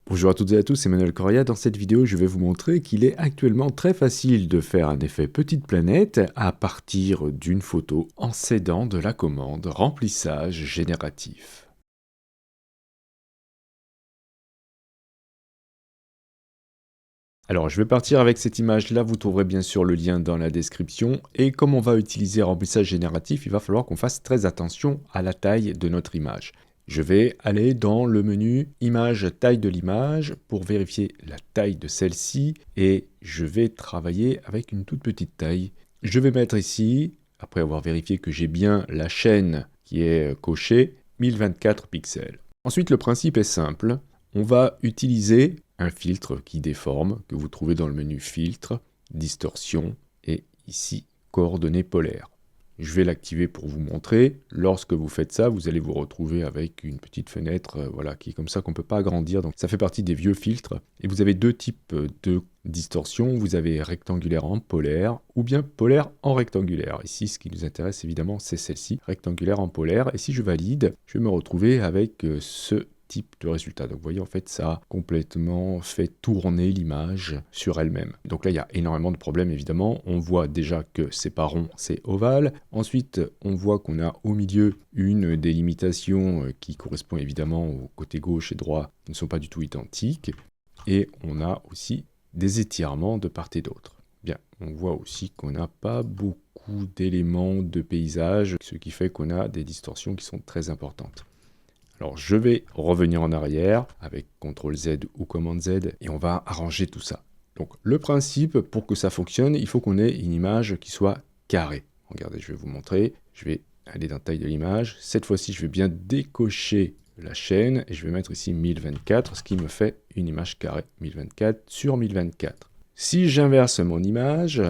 Bonjour à toutes et à tous, c'est Manuel Correa. Dans cette vidéo, je vais vous montrer qu'il est actuellement très facile de faire un effet petite planète à partir d'une photo en s'aidant de la commande remplissage génératif. Alors, je vais partir avec cette image-là, vous trouverez bien sûr le lien dans la description. Et comme on va utiliser remplissage génératif, il va falloir qu'on fasse très attention à la taille de notre image. Je vais aller dans le menu Image, taille de l'image pour vérifier la taille de celle-ci et je vais travailler avec une toute petite taille. Je vais mettre ici, après avoir vérifié que j'ai bien la chaîne qui est cochée, 1024 pixels. Ensuite, le principe est simple. On va utiliser un filtre qui déforme, que vous trouvez dans le menu Filtre, Distorsion et ici Coordonnées polaires. Je vais l'activer pour vous montrer. Lorsque vous faites ça, vous allez vous retrouver avec une petite fenêtre voilà, qui est comme ça qu'on ne peut pas agrandir. Donc ça fait partie des vieux filtres. Et vous avez deux types de distorsion. Vous avez rectangulaire en polaire ou bien polaire en rectangulaire. Ici, ce qui nous intéresse évidemment, c'est celle-ci, rectangulaire en polaire. Et si je valide, je vais me retrouver avec ce type de résultat. Donc vous voyez, en fait, ça a complètement fait tourner l'image sur elle-même. Donc là, il y a énormément de problèmes, évidemment. On voit déjà que c'est pas rond, c'est ovale. Ensuite, on voit qu'on a au milieu une délimitation qui correspond évidemment au côté gauche et droit, qui ne sont pas du tout identiques. Et on a aussi des étirements de part et d'autre. Bien, on voit aussi qu'on n'a pas beaucoup d'éléments de paysage, ce qui fait qu'on a des distorsions qui sont très importantes. Alors je vais revenir en arrière avec CTRL Z ou commande Z et on va arranger tout ça. Donc le principe pour que ça fonctionne, il faut qu'on ait une image qui soit carrée. Regardez, je vais vous montrer. Je vais aller dans taille de l'image. Cette fois-ci, je vais bien décocher la chaîne et je vais mettre ici 1024, ce qui me fait une image carrée 1024 sur 1024. Si j'inverse mon image,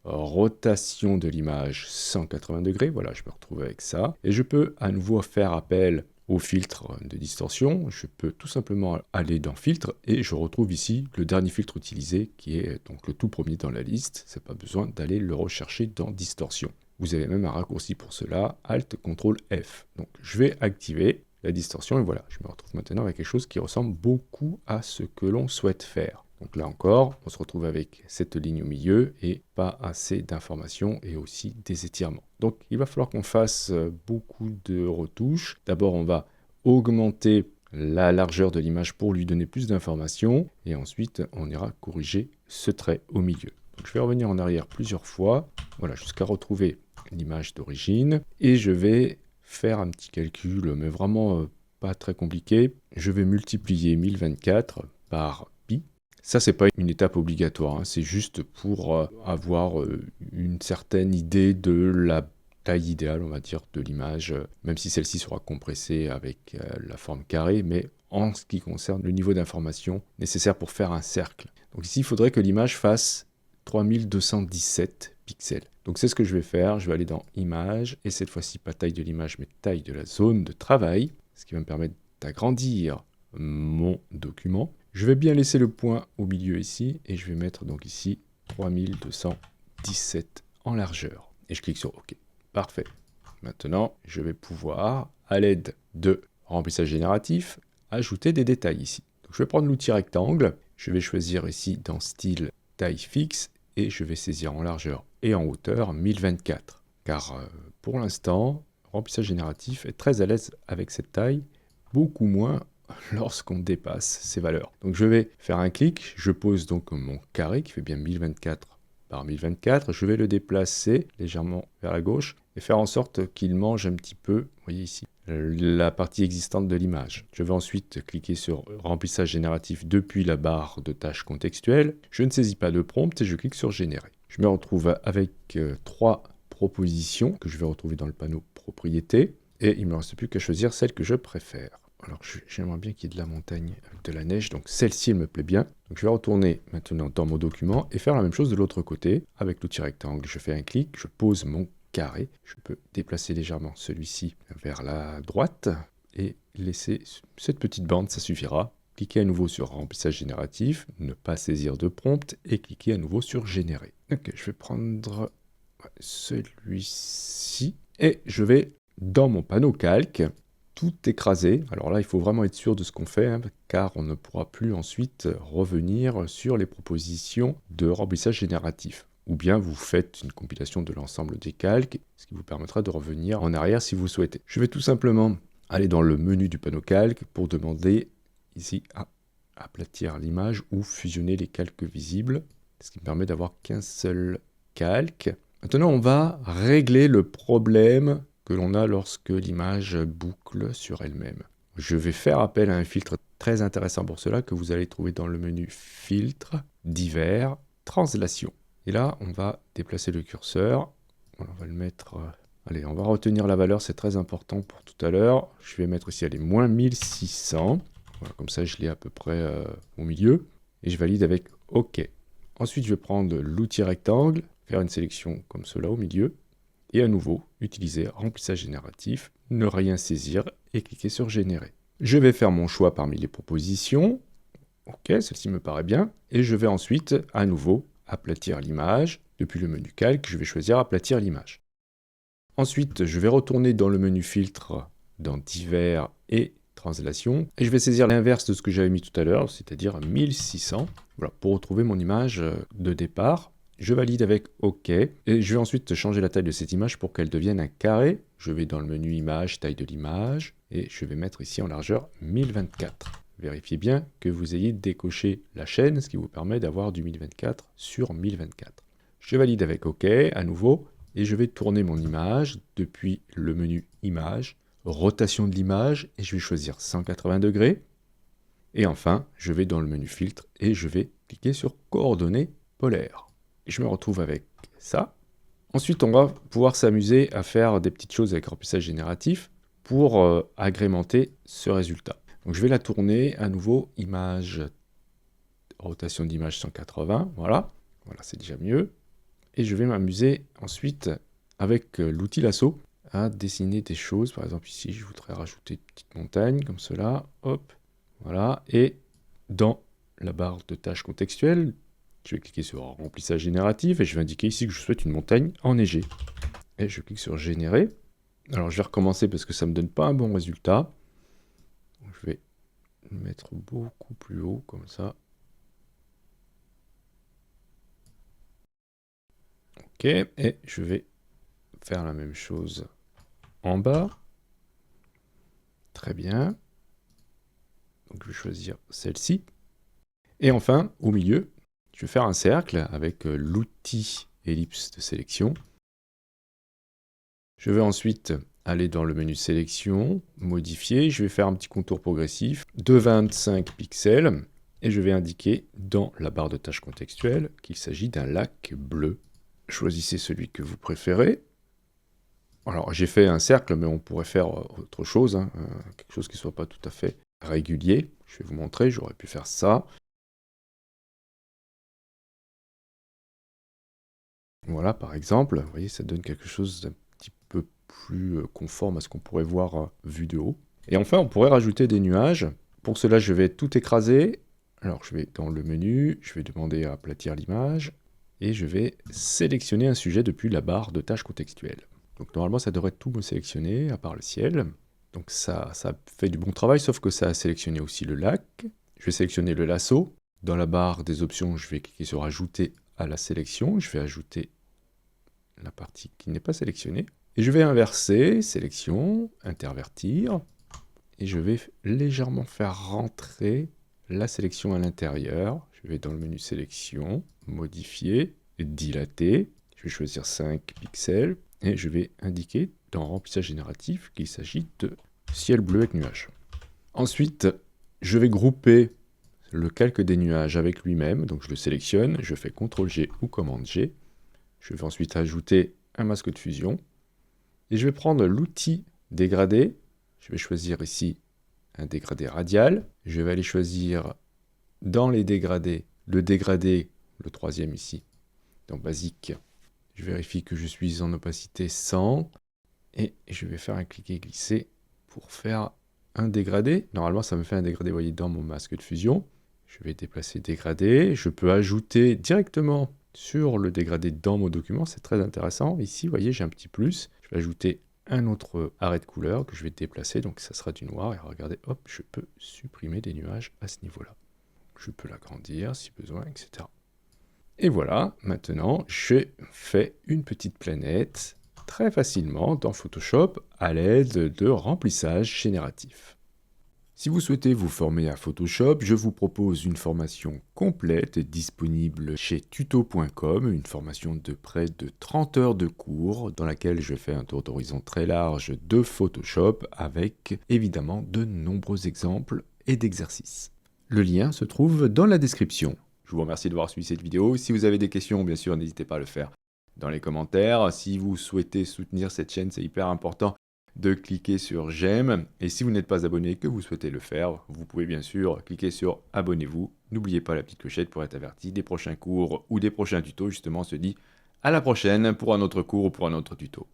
rotation de l'image 180 degrés, voilà, je me retrouve avec ça. Et je peux à nouveau faire appel au filtre de distorsion. Je peux tout simplement aller dans filtre et je retrouve ici le dernier filtre utilisé qui est donc le tout premier dans la liste. C'est pas besoin d'aller le rechercher dans distorsion. Vous avez même un raccourci pour cela, Alt, CTRL, F. Donc je vais activer la distorsion et voilà, je me retrouve maintenant avec quelque chose qui ressemble beaucoup à ce que l'on souhaite faire. Donc là encore, on se retrouve avec cette ligne au milieu et pas assez d'informations et aussi des étirements. Donc il va falloir qu'on fasse beaucoup de retouches. D'abord, on va augmenter la largeur de l'image pour lui donner plus d'informations et ensuite on ira corriger ce trait au milieu. Donc je vais revenir en arrière plusieurs fois, voilà, jusqu'à retrouver l'image d'origine et je vais faire un petit calcul, mais vraiment pas très compliqué. Je vais multiplier 1024 par pi. Ça, c'est pas une étape obligatoire, hein, c'est juste pour avoir une certaine idée de la taille idéale, on va dire, de l'image, même si celle-ci sera compressée avec la forme carrée, mais en ce qui concerne le niveau d'information nécessaire pour faire un cercle. Donc ici, il faudrait que l'image fasse 3217 pixels. Donc c'est ce que je vais faire, je vais aller dans Images, et cette fois-ci pas taille de l'image, mais taille de la zone de travail, ce qui va me permettre d'agrandir mon document. Je vais bien laisser le point au milieu ici, et je vais mettre donc ici 3217 en largeur. Et je clique sur OK. Parfait. Maintenant, je vais pouvoir, à l'aide de remplissage génératif, ajouter des détails ici. Donc, je vais prendre l'outil rectangle, je vais choisir ici dans Style, taille fixe, et je vais saisir en largeur et en hauteur 1024. Car pour l'instant, remplissage génératif est très à l'aise avec cette taille, beaucoup moins lorsqu'on dépasse ces valeurs. Donc je vais faire un clic, je pose donc mon carré qui fait bien 1024 par 1024, je vais le déplacer légèrement vers la gauche et faire en sorte qu'il mange un petit peu, vous voyez ici, la partie existante de l'image. Je vais ensuite cliquer sur remplissage génératif depuis la barre de tâches contextuelles. Je ne saisis pas de prompt et je clique sur générer. Je me retrouve avec trois propositions que je vais retrouver dans le panneau propriétés et il ne me reste plus qu'à choisir celle que je préfère. Alors j'aimerais bien qu'il y ait de la montagne, de la neige, donc celle-ci elle me plaît bien. Donc je vais retourner maintenant dans mon document et faire la même chose de l'autre côté. Avec l'outil rectangle, je fais un clic, je pose mon carré. Je peux déplacer légèrement celui-ci vers la droite et laisser cette petite bande, ça suffira. Cliquez à nouveau sur remplissage génératif, ne pas saisir de prompt et cliquez à nouveau sur générer. Ok, je vais prendre celui-ci et je vais dans mon panneau calque tout écraser. Alors là, il faut vraiment être sûr de ce qu'on fait, hein, car on ne pourra plus ensuite revenir sur les propositions de remplissage génératif. Ou bien vous faites une compilation de l'ensemble des calques, ce qui vous permettra de revenir en arrière si vous souhaitez. Je vais tout simplement aller dans le menu du panneau calque pour demander ici à aplatir l'image ou fusionner les calques visibles, ce qui me permet d'avoir qu'un seul calque. Maintenant, on va régler le problème que l'on a lorsque l'image boucle sur elle-même. Je vais faire appel à un filtre très intéressant pour cela que vous allez trouver dans le menu Filtre, Divers, Translation. Et là, on va déplacer le curseur. Voilà, on va le mettre... allez, on va retenir la valeur, c'est très important pour tout à l'heure. Je vais mettre ici, allez, moins 1600. Voilà, comme ça, je l'ai à peu près au milieu. Et je valide avec OK. Ensuite, je vais prendre l'outil rectangle, faire une sélection comme cela au milieu. Et à nouveau, utiliser remplissage génératif, ne rien saisir et cliquer sur Générer. Je vais faire mon choix parmi les propositions. OK, celle-ci me paraît bien. Et je vais ensuite, à nouveau, aplatir l'image. Depuis le menu Calque, je vais choisir Aplatir l'image. Ensuite, je vais retourner dans le menu Filtre, dans Divers et Translation. Et je vais saisir l'inverse de ce que j'avais mis tout à l'heure, c'est-à-dire 1600. Voilà, pour retrouver mon image de départ. Je valide avec OK. Et je vais ensuite changer la taille de cette image pour qu'elle devienne un carré. Je vais dans le menu Image, taille de l'image. Et je vais mettre ici en largeur 1024. Vérifiez bien que vous ayez décoché la chaîne, ce qui vous permet d'avoir du 1024 sur 1024. Je valide avec OK à nouveau. Et je vais tourner mon image depuis le menu Image, rotation de l'image, et je vais choisir 180 degrés. Et enfin, je vais dans le menu Filtre et je vais cliquer sur Coordonnées polaires. Et je me retrouve avec ça. Ensuite, on va pouvoir s'amuser à faire des petites choses avec remplissage génératif pour agrémenter ce résultat. Donc je vais la tourner à nouveau, image, rotation d'image 180, voilà. Voilà, c'est déjà mieux. Et je vais m'amuser ensuite avec l'outil lasso à dessiner des choses. Par exemple ici, je voudrais rajouter une petite montagne comme cela. Hop, voilà. Et dans la barre de tâches contextuelles, je vais cliquer sur remplissage génératif et je vais indiquer ici que je souhaite une montagne enneigée. Et je clique sur générer. Alors je vais recommencer parce que ça ne me donne pas un bon résultat. Donc, je vais le mettre beaucoup plus haut comme ça. OK, et je vais faire la même chose en bas. Très bien. Donc je vais choisir celle-ci. Et enfin, au milieu, je vais faire un cercle avec l'outil ellipse de sélection. Je vais ensuite aller dans le menu sélection, modifier. Je vais faire un petit contour progressif de 25 pixels. Et je vais indiquer dans la barre de tâches contextuelle qu'il s'agit d'un lac bleu. Choisissez celui que vous préférez. Alors, j'ai fait un cercle, mais on pourrait faire autre chose, hein, quelque chose qui ne soit pas tout à fait régulier. Je vais vous montrer, j'aurais pu faire ça. Voilà, par exemple, vous voyez, ça donne quelque chose d'un petit peu plus conforme à ce qu'on pourrait voir vu de haut. Et enfin, on pourrait rajouter des nuages. Pour cela, je vais tout écraser. Alors, je vais dans le menu, je vais demander à aplatir l'image, et je vais sélectionner un sujet depuis la barre de tâches contextuelles. Donc normalement, ça devrait tout me sélectionner, à part le ciel. Donc ça fait du bon travail, sauf que ça a sélectionné aussi le lac. Je vais sélectionner le lasso. Dans la barre des options, je vais cliquer sur Ajouter à la sélection. Je vais ajouter la partie qui n'est pas sélectionnée. Et je vais inverser, sélection, intervertir. Et je vais légèrement faire rentrer la sélection à l'intérieur. Je vais dans le menu sélection, modifier, dilater. Je vais choisir 5 pixels. Et je vais indiquer dans remplissage génératif qu'il s'agit de ciel bleu avec nuages. Ensuite, je vais grouper le calque des nuages avec lui-même. Donc je le sélectionne, je fais CTRL-G ou COMMANDE-G. Je vais ensuite ajouter un masque de fusion. Et je vais prendre l'outil dégradé. Je vais choisir ici un dégradé radial. Je vais aller choisir dans les dégradés, le dégradé, le troisième ici, dans basique. Je vérifie que je suis en opacité 100 et je vais faire un cliquer-glisser pour faire un dégradé. Normalement, ça me fait un dégradé, vous voyez, dans mon masque de fusion. Je vais déplacer dégradé. Je peux ajouter directement sur le dégradé dans mon document. C'est très intéressant. Ici, vous voyez, j'ai un petit plus. Je vais ajouter un autre arrêt de couleur que je vais déplacer, donc ça sera du noir, et regardez, hop, je peux supprimer des nuages à ce niveau-là. Je peux l'agrandir si besoin, etc. Et voilà, maintenant, j'ai fait une petite planète très facilement dans Photoshop à l'aide de remplissage génératif. Si vous souhaitez vous former à Photoshop, je vous propose une formation complète disponible chez tuto.com, une formation de près de 30 heures de cours dans laquelle je fais un tour d'horizon très large de Photoshop avec évidemment de nombreux exemples et d'exercices. Le lien se trouve dans la description. Je vous remercie d'avoir suivi cette vidéo. Si vous avez des questions, bien sûr, n'hésitez pas à le faire dans les commentaires. Si vous souhaitez soutenir cette chaîne, c'est hyper important de cliquer sur j'aime. Et si vous n'êtes pas abonné et que vous souhaitez le faire, vous pouvez bien sûr cliquer sur abonnez-vous. N'oubliez pas la petite clochette pour être averti des prochains cours ou des prochains tutos. Justement, on se dit à la prochaine pour un autre cours ou pour un autre tuto.